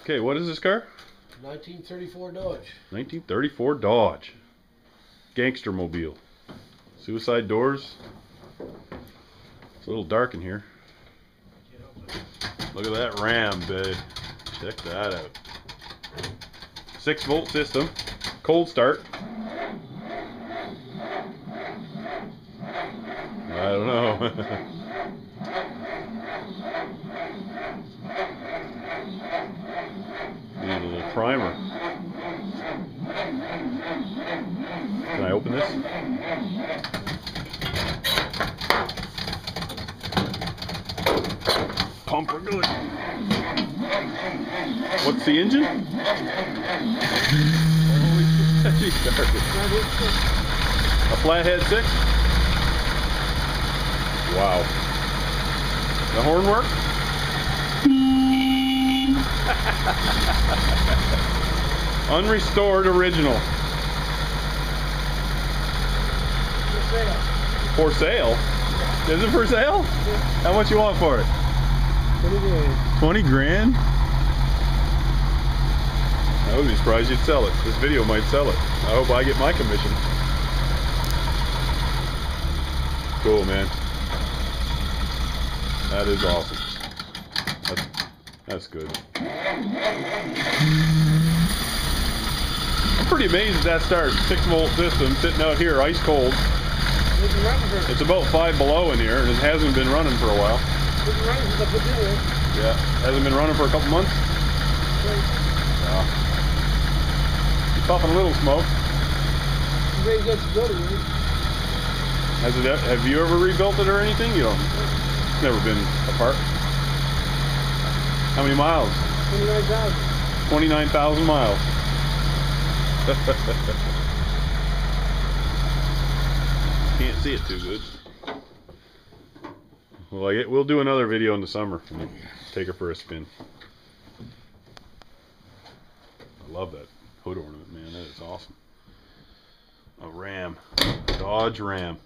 Okay, what is this car? 1934 Dodge. 1934 Dodge. Gangster mobile. Suicide doors. It's a little dark in here. Look at that Ram, babe. Check that out. 6-volt system. Cold start. I don't know. Need a little primer. Can I open this? Pump are good. What's the engine? A flathead 6? Wow. The horn work? Unrestored original. For sale? Is it for sale? How much you want for it? 20 grand. 20 grand? I would be surprised you'd sell it. This video might sell it. I hope I get my commission. Cool, man. That is awesome. That's good. I'm pretty amazed at that start. 6-volt system sitting out here, ice cold. It's about 5 below in here, and it hasn't been running for a while. Yeah, hasn't been running for a couple months. Yeah. You're puffing a little smoke. Have you ever rebuilt it or anything? You don't. It's never been apart. How many miles? 29,000. 29,000 miles. Can't see it too good. Well, we'll do another video in the summer. Take her for a spin. I love that hood ornament, man. That is awesome. A Ram. Dodge Ram.